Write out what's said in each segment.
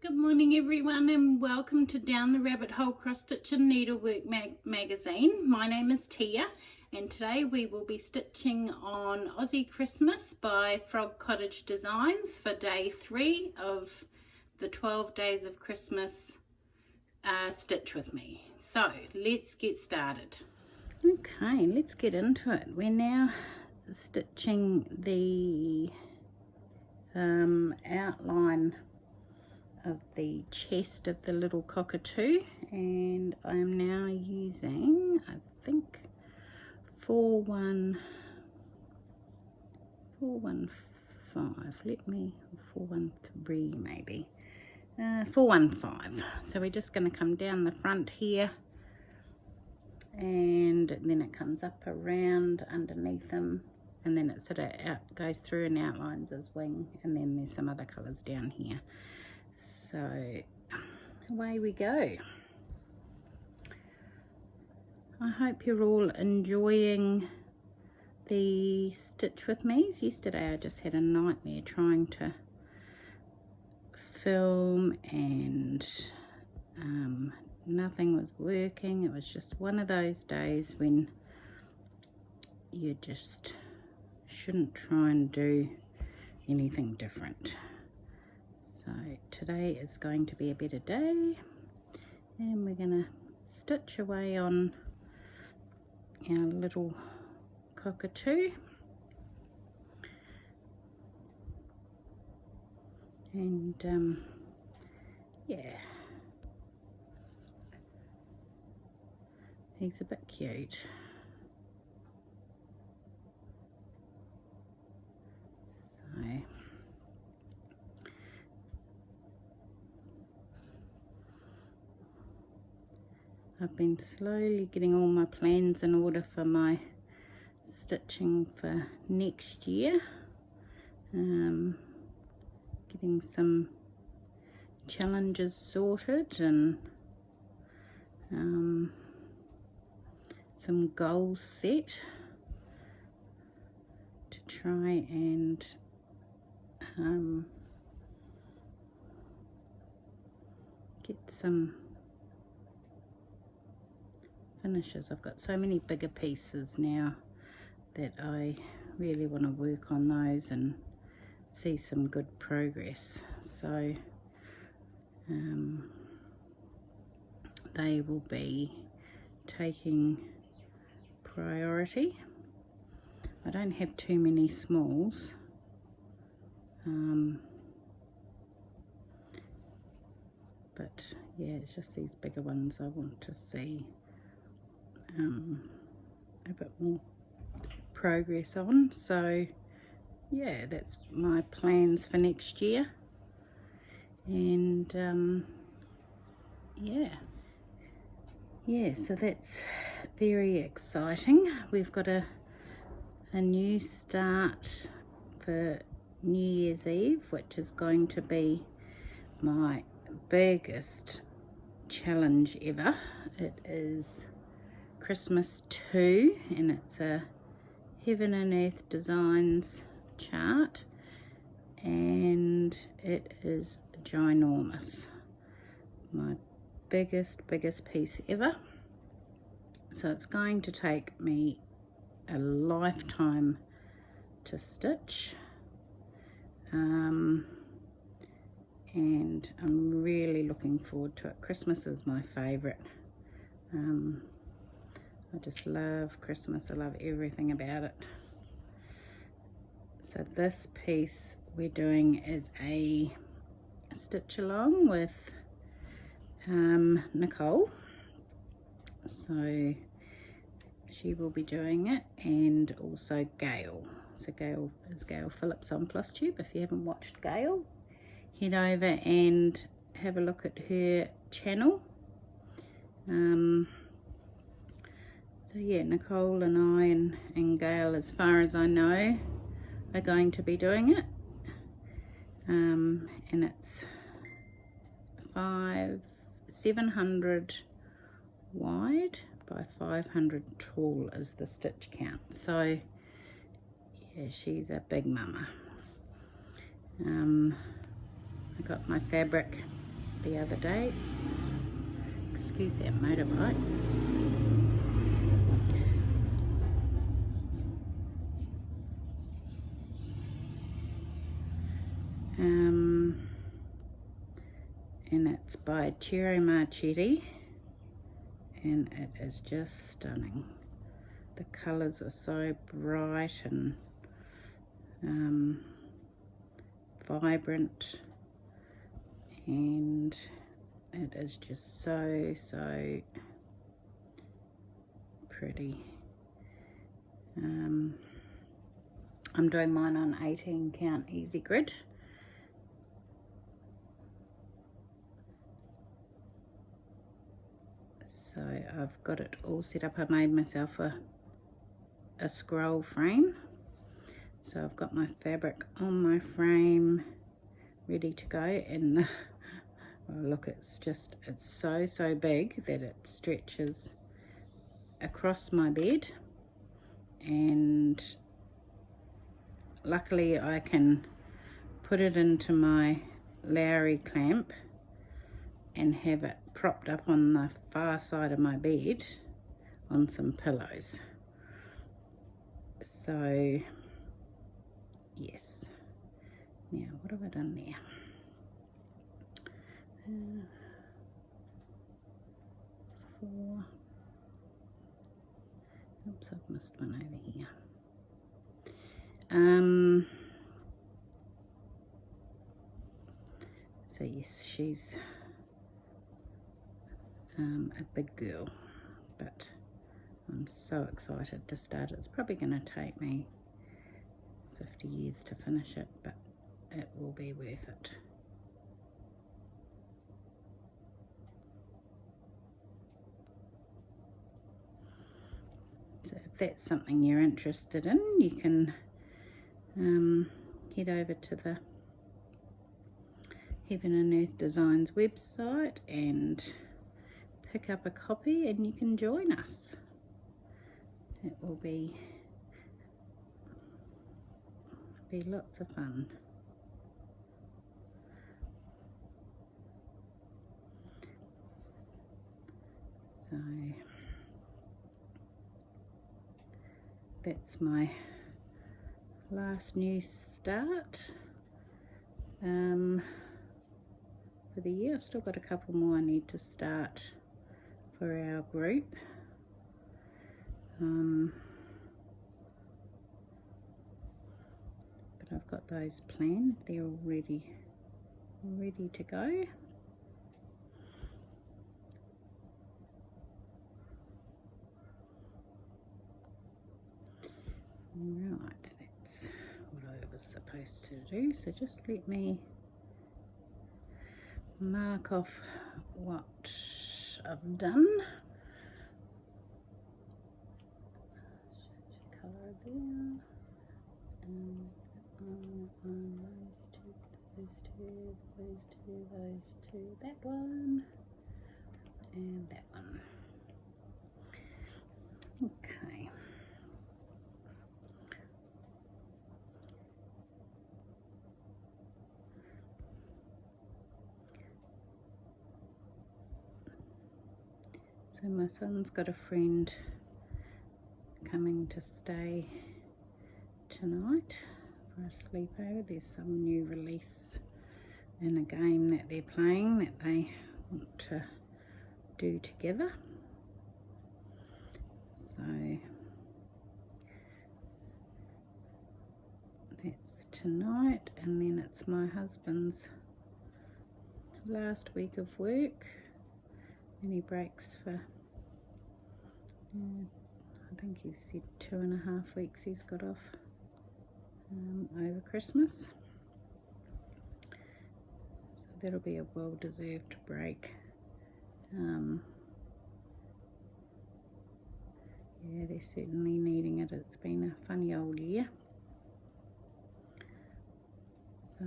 Good morning everyone, and welcome to Down the Rabbit Hole Cross Stitch and Needlework magazine. My name is Tia, and today we will be stitching on Aussie Christmas by Cottage Designs for day 3 of the 12 days of Christmas stitch with me. So let's get started. Okay, let's get into it. We're now stitching the outline of the chest of the little cockatoo, and I'm now using, I think, 415, 413 maybe, 415. So we're just going to come down the front here, and then it comes up around underneath him, and then it sort of goes through and outlines his wing, and then there's some other colours down here. So away we go. I hope you're all enjoying the stitch with me's. Yesterday I just had a nightmare trying to film, and nothing was working. It was just one of those days when you just shouldn't try and do anything different. So today is going to be a better day, and we're going to stitch away on our little cockatoo, and yeah, he's a bit cute. So I've been slowly getting all my plans in order for my stitching for next year, getting some challenges sorted and some goals set to try and get some finishes. I've got so many bigger pieces now that I really want to work on those and see some good progress. So they will be taking priority. I don't have too many smalls, but yeah, it's just these bigger ones I want to see a bit more progress on. So yeah, that's my plans for next year, and yeah, so that's very exciting. We've got a new start for New Year's Eve, which is going to be my biggest challenge ever. It is Christmas 2, and it's a Heaven and Earth Designs chart, and it is ginormous. My biggest piece ever. So it's going to take me a lifetime to stitch, and I'm really looking forward to it. Christmas is my favourite. I just love Christmas. I love everything about it. So this piece we're doing is a stitch along with Nicole. So she will be doing it, and also Gail. So Gail is Gail Phillips on Plus Tube. If you haven't watched Gail, head over and have a look at her channel. So yeah, Nicole and I and Gail, as far as I know, are going to be doing it, and it's 700 wide by 500 tall is the stitch count. So yeah, she's a big mama. I got my fabric the other day. Excuse that motorbike. And it's by Ciro Marchetti, and it is just stunning. The colours are so bright and vibrant, and it is just so pretty. I'm doing mine on 18 count easy grid. So I've got it all set up. I made myself a scroll frame. So I've got my fabric on my frame ready to go, and oh, look, it's so big that it stretches across my bed, and luckily I can put it into my Lowry clamp and have it propped up on the far side of my bed on some pillows. So yes, now what have I done there? Four. Oops, I've missed one over here. So yes, she's a big girl, but I'm so excited to start. It's probably going to take me 50 years to finish it, but it will be worth it. So if that's something you're interested in, you can head over to the Heaven and Earth Designs website and pick up a copy, and you can join us. It will be lots of fun. So that's my last new start for the year. I've still got a couple more I need to start for our group. But I've got those planned. They're all ready to go. Right, that's what I was supposed to do. So just let me mark off what I've done. Colour there. Those two, that one, and that one. Okay. So my son's got a friend coming to stay tonight for a sleepover. There's some new release in a game that they're playing that they want to do together. So that's tonight, and then it's my husband's last week of work, and he breaks for I think he said 2.5 weeks he's got off over Christmas. So that'll be a well-deserved break. Yeah, they're certainly needing it. It's been a funny old year. So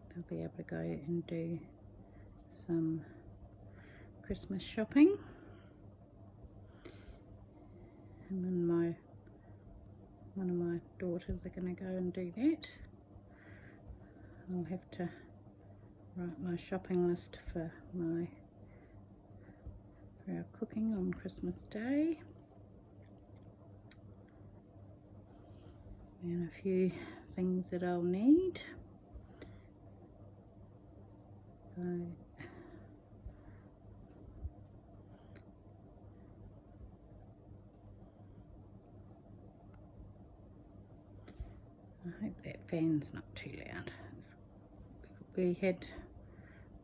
they'll be able to go and do some Christmas shopping. Him and my one of my daughters are going to go and do that. I'll have to write my shopping list for our cooking on Christmas Day, and a few things that I'll need. So I hope that fan's not too loud. We had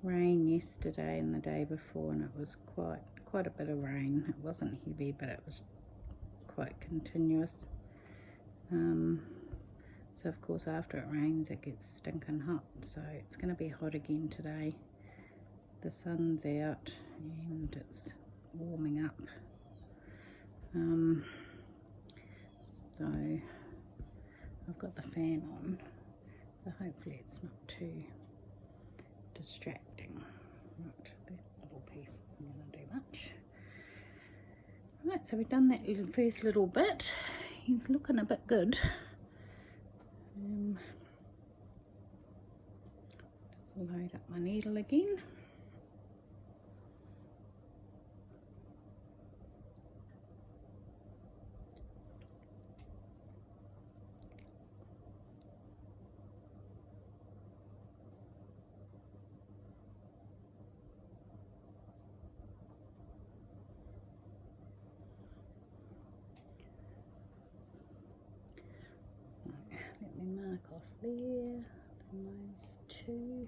rain yesterday and the day before, and it was quite a bit of rain. It wasn't heavy, but it was quite continuous. So of course after it rains it gets stinking hot, so it's going to be hot again today. The sun's out and it's warming up. So I've got the fan on, so hopefully it's not too distracting. Right, that little piece isn't going to do much. Right, so we've done that first little bit. He's looking a bit good. Just load up my needle again. Let me mark off there, and those two.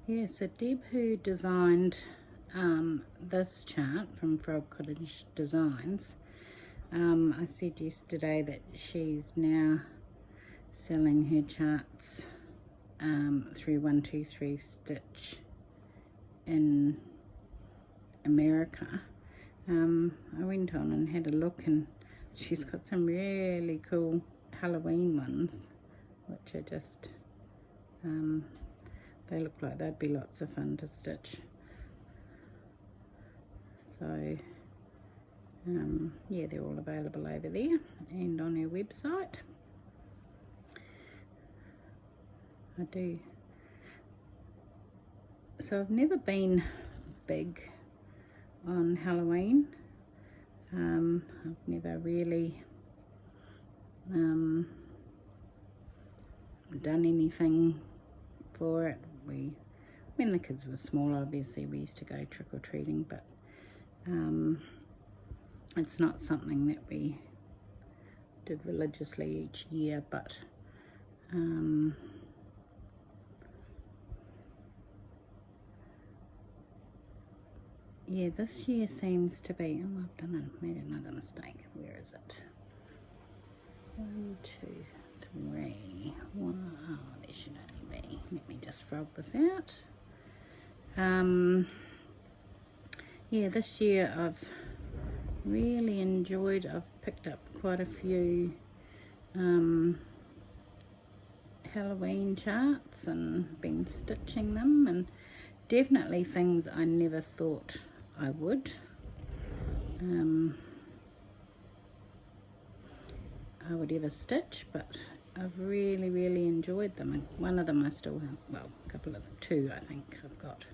Yeah, so Deb, who designed this chart from Cottage Designs, I said yesterday that she's now selling her charts through 123 Stitch in America. I went on and had a look, and she's got some really cool Halloween ones, which are just they look like they'd be lots of fun to stitch. So yeah, they're all available over there and on our website. I do. So I've never been big on Halloween. I've never really done anything for it. When the kids were small, obviously we used to go trick-or-treating, but it's not something that we did religiously each year. But yeah, this year seems to be, oh, I've made another mistake. Where is it? 1, 2, 3. Wow, there should only be. Let me just frog this out. Yeah, this year I've really enjoyed, I've picked up quite a few Halloween charts and been stitching them, and definitely things I never thought I would. I would ever stitch, but I've really enjoyed them, and one of them I still have, well, a couple of them, 2 I think I've got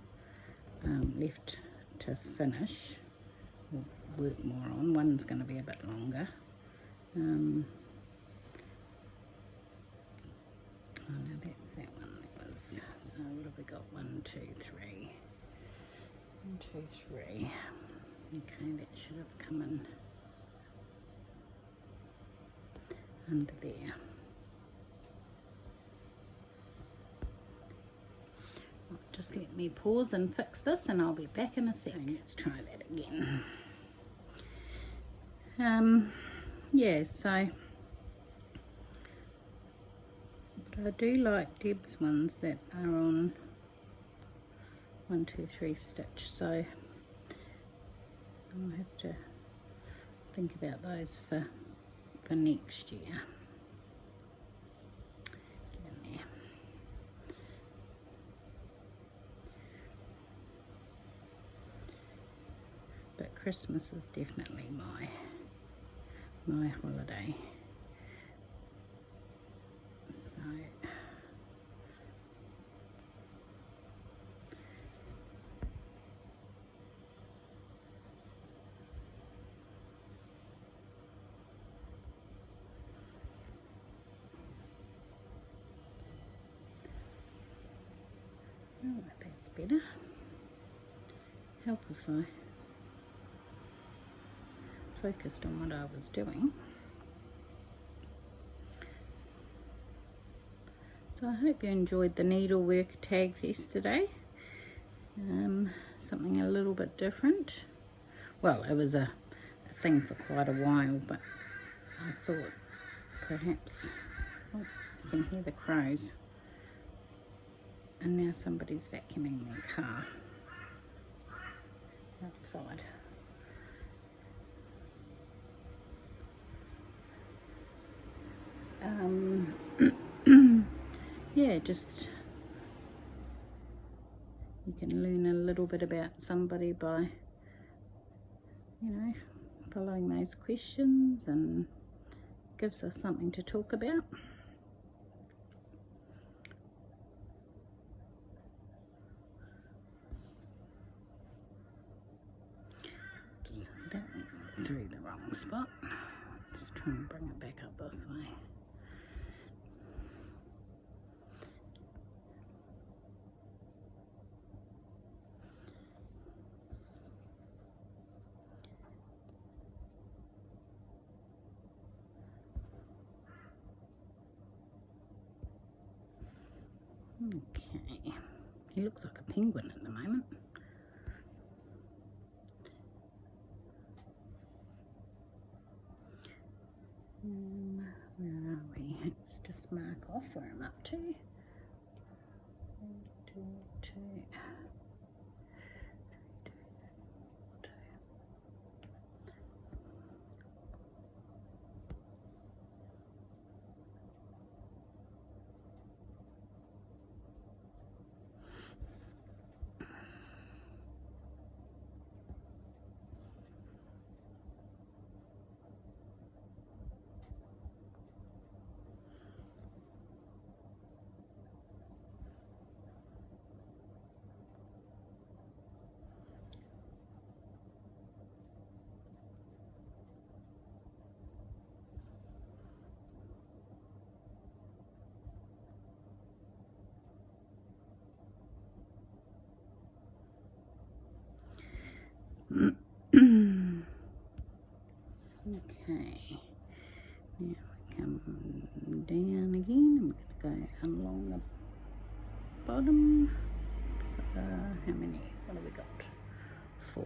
left to finish or work more on. One's going to be a bit longer. Oh no, that's that one. That was, so what have we got? 1, 2, 3. 1, 2, 3. Okay, that should have come in under there. Right, just let me pause and fix this and I'll be back in a second. Let's try that again. Yeah, so but I do like Deb's ones that are on 1, 2, 3 stitch, so I'll have to think about those for next year. Get in there. But Christmas is definitely my holiday. So oh, that's better. Help if I focused on what I was doing. So I hope you enjoyed the needlework tags yesterday. Something a little bit different. Well, it was a thing for quite a while, but I thought perhaps, oh, you can hear the crows. And now somebody's vacuuming their car outside. Yeah, just you can learn a little bit about somebody by, you know, following those questions, and gives us something to talk about. Oops, that went through the wrong spot. Just try and bring it back up this way. Okay, he looks like a penguin at the moment. Where are we? Let's just mark off where I'm up to. 1, 2, 2. Okay, now we come down again. I'm going to go along the bottom. How many? What have we got? 4.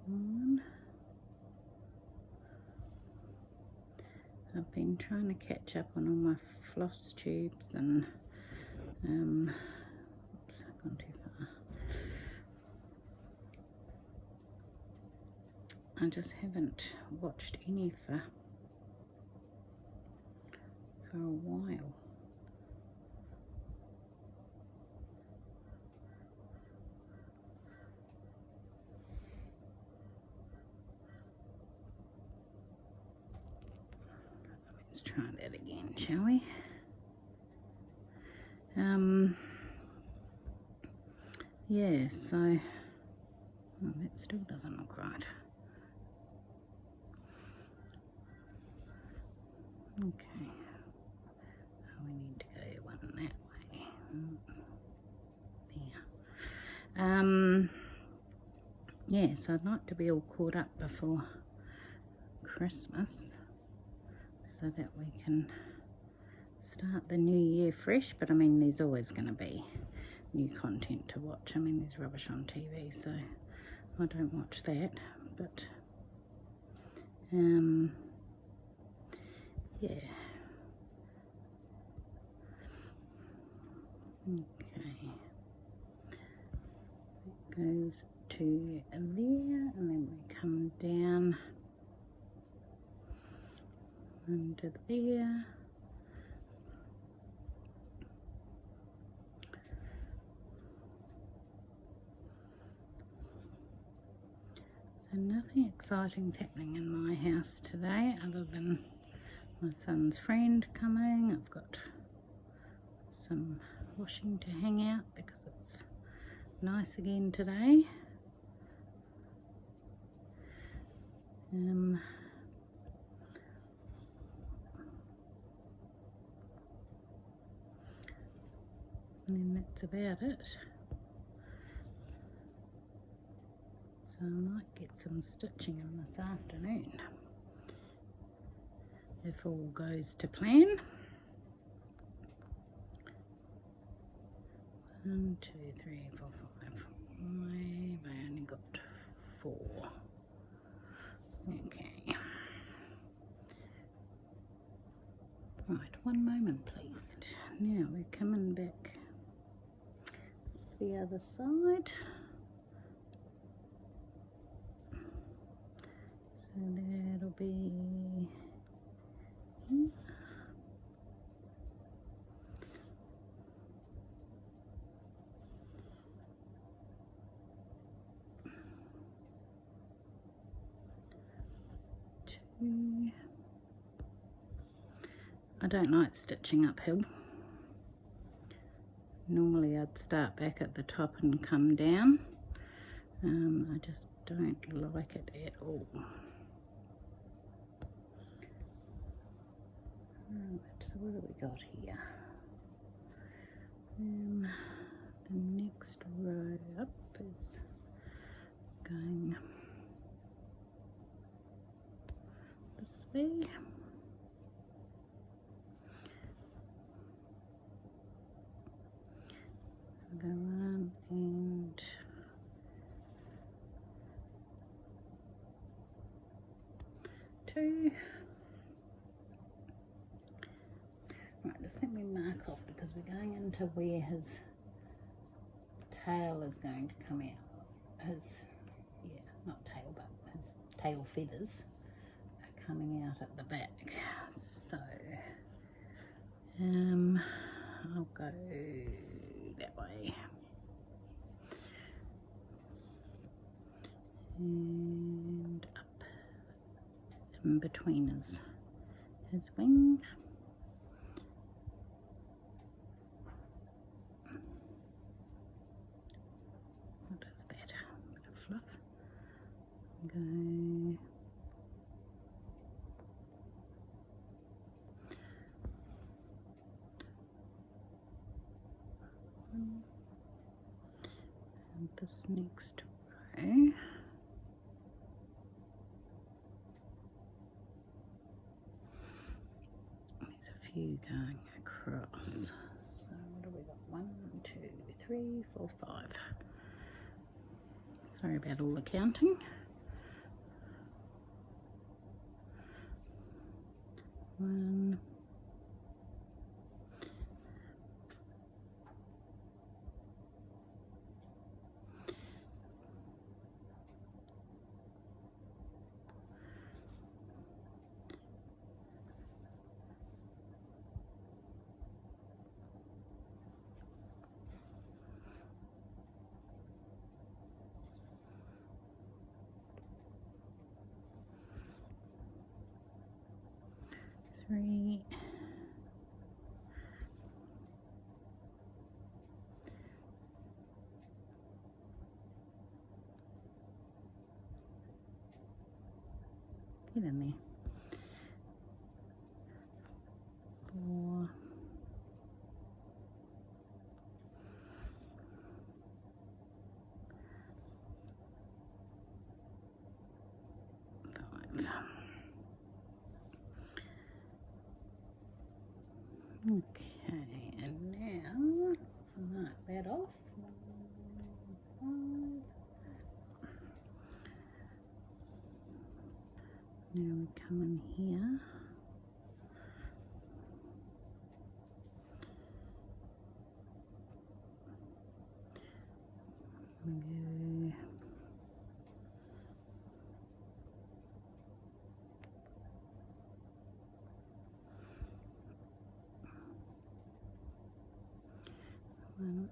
One. I've been trying to catch up on all my floss tubes and oops, I've gone too far. I just haven't watched any for a while. Let's try that again, shall we? Yeah, so oh, that still doesn't look right. Okay, oh, we need to go one that way. There. yes, I'd like to be all caught up before Christmas so that we can start the new year fresh. But I mean, there's always going to be new content to watch. I mean, there's rubbish on TV, so I don't watch that. But yeah. Okay. It goes to there, and then we come down under there. So nothing exciting's happening in my house today other than my son's friend coming. I've got some washing to hang out because it's nice again today. And then that's about it. So I might get some stitching in this afternoon if all goes to plan. 1, 2, 3, 4, 5. I only got 4. Okay. Right, one moment please. Now we're coming back the other side. So that'll be here. I don't like stitching uphill. Normally I'd start back at the top and come down. I just don't like it at all. Right, so what have we got here? The next row up is going this way. Go 1 and 2. Right, just let me mark off because we're going into where his tail is going to come out. His, yeah, not tail, but his tail feathers are coming out at the back. So, I'll go that way. And up in between his wing. What is that? A bit of fluff. Go and this next row. Few going across. So what have we got? 1, 2, 3, 4, 5. Sorry about all the counting. 1, 3, 'Get in there. 4, 5, Okay, and now mark that off. Now we come in here. We go one.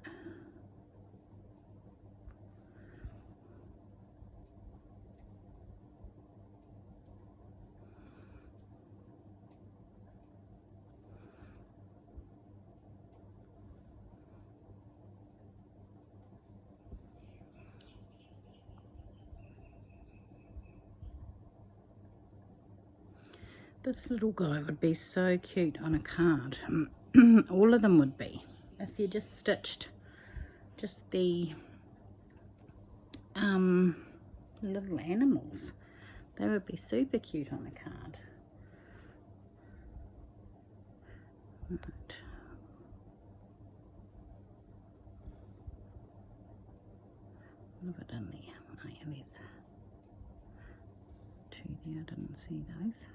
This little guy would be so cute on a card. All of them would be. If you just stitched just the little animals, they would be super cute on a card. Right. What have I done there? Oh yeah, there's two there, I didn't see those.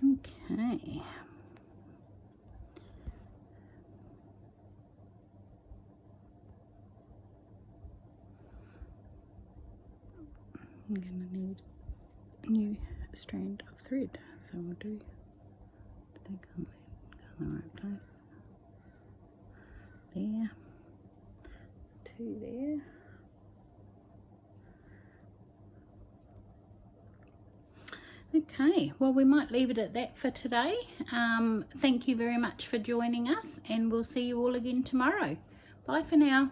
Okay. I'm going to need a new strand of thread, so we'll do, I think I'm in the right place. There, two there. Okay, well we might leave it at that for today. Thank you very much for joining us, and we'll see you all again tomorrow. Bye for now.